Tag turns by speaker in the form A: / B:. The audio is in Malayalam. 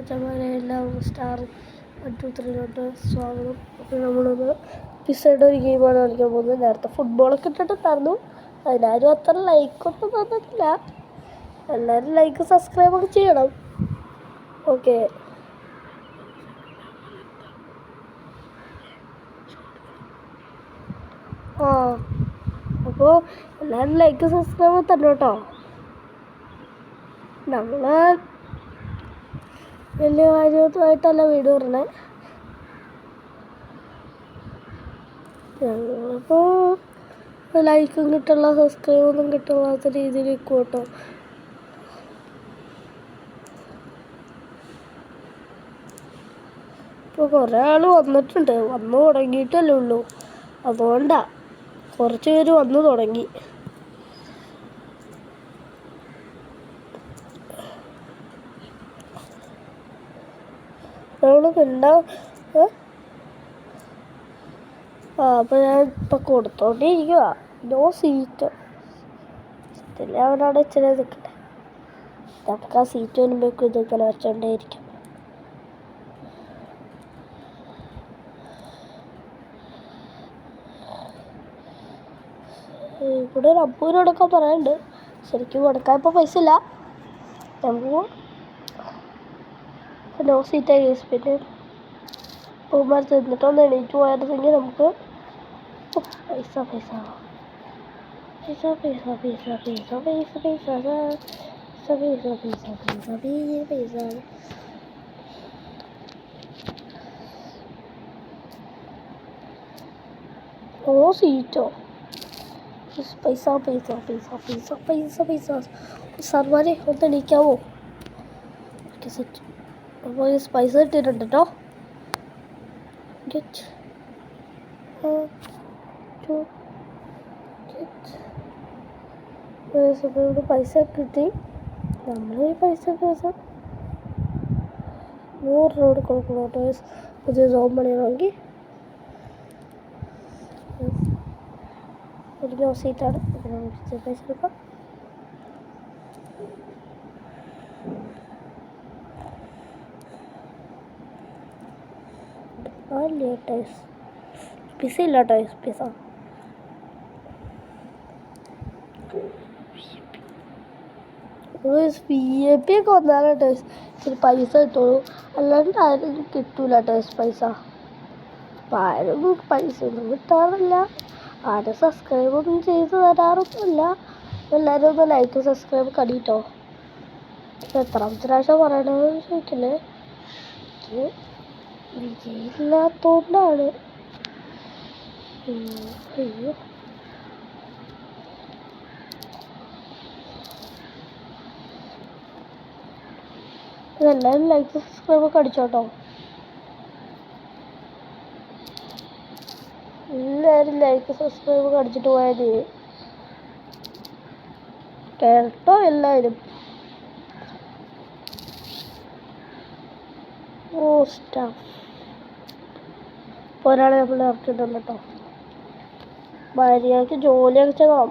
A: മച്ചന്മാരെ എല്ലാവരും സ്റ്റാർ 1 2 3 സ്വാഗതം. അപ്പോൾ നമ്മളൊന്ന് പിസയുടെ ഒരു ഗെയിമാണ് കളിക്കാൻ പോകുന്നത്. നേരത്തെ ഫുട്ബോളൊക്കെ ഇട്ടിട്ടുണ്ടായിരുന്നു. അതിനാരും അത്ര ലൈക്കൊന്നും തന്നിട്ടില്ല. എല്ലാവരും ലൈക്ക് സബ്സ്ക്രൈബൊക്കെ ചെയ്യണം. ഓക്കെ, അപ്പോൾ എല്ലാവരും ലൈക്ക് സബ്സ്ക്രൈബ് തന്നെ കേട്ടോ. നമ്മൾ വലിയ കാര്യമായിട്ടല്ല വീഡിയോ ഇടണേ. ഞങ്ങളിപ്പോൾ ലൈക്കും കിട്ടുള്ള സബ്സ്ക്രൈബൊന്നും കിട്ടാത്ത രീതിയിൽ നിൽക്കും കേട്ടോ. ഇപ്പോൾ കുറേ ആൾ വന്നിട്ടുണ്ട്, വന്നു തുടങ്ങിയിട്ടല്ലേ ഉള്ളൂ. അതുകൊണ്ടാണ് കുറച്ച് പേര് വന്നു തുടങ്ങി. നമ്മൾ അപ്പോൾ ഞാൻ ഇപ്പം കൊടുത്തോണ്ടിരിക്കുക. നോ സീറ്റ് ഇല്ല, അവനവിടെ ഇച്ചിരി നിൽക്കട്ടെ. നമുക്ക് ആ സീറ്റ് വരുമ്പോഴേക്കും ഇതിങ്ങനെ വെച്ചോണ്ടേയിരിക്കും. ഇവിടെ ഒരു 50 രൂപ കൊടുക്കാൻ പറയാനുണ്ട്. ശരിക്കും കൊടുക്കാൻ ഇപ്പോൾ പൈസ ഇല്ല. നമുക്ക് നോ സീറ്റായി. പിന്നെ പൂമാർ തിന്നിട്ടൊന്ന് എണീറ്റ് പോയിരുന്നെങ്കിൽ നമുക്ക് പൈസ പൈസ പൈസ പൈസ പൈസ പൈസ പൈസ പൈസ പൈസ പൈസ പൈസ പൈസ പൈസ. ഓ സീറ്റോ, പൈസ പൈസ പൈസ പൈസ പൈസ പൈസ. സാർമാരെ ഒന്ന് എണീക്കാവോ? Okay set. അപ്പോൾ പൈസ കിട്ടിയിട്ടുണ്ട് കേട്ടോ. ഗെറ്റ് ഇവിടെ പൈസ കിട്ടി. നമ്മൾ ഈ പൈസ 100 രൂപ കൊടുക്കണം കേട്ടോ. പുതിയ സോം പണിയണമെങ്കിൽ ഒരു നോ സീറ്റാണ്. പൈസ എടുക്കാം. പിസ ഇല്ല കേട്ടോ. പിസ VIP ഒക്കെ വന്നാലോ ടേസ് ഇച്ചിരി പൈസ കിട്ടുള്ളൂ. അല്ലാണ്ട് ആരും കിട്ടൂല ടേസ് പൈസ. അപ്പം ആരും പൈസ ഒന്നും കിട്ടാറില്ല. ആരും സബ്സ്ക്രൈബൊന്നും ചെയ്ത് തരാറൊന്നുമില്ല. എല്ലാവരും ഒന്ന് ലൈക്ക് സബ്സ്ക്രൈബ് കടിയിട്ടോ. എത്രാമത്തെ പ്രാവശ്യം പറയണമെന്ന് ചോദിക്കില്ലേ? വിജയില്ലാത്തോണ്ടാണ്. അയ്യോ, എല്ലാവരും ലൈക്ക് സബ്സ്ക്രൈബ് ഒക്കെ അടിച്ചോട്ടോ. എല്ലാവരും ലൈക്ക് സബ്സ്ക്രൈബ് ഒക്കെ അടിച്ചിട്ട് പോയത് കേട്ടോ. എല്ലാവരും സ്റ്റാഫ് ഒരാളെ നമ്മൾ ഇറക്കിയിട്ടുണ്ട് കേട്ടോ. ഭാര്യയ്ക്ക് ജോലിയൊക്കെ ചെയ്യണം.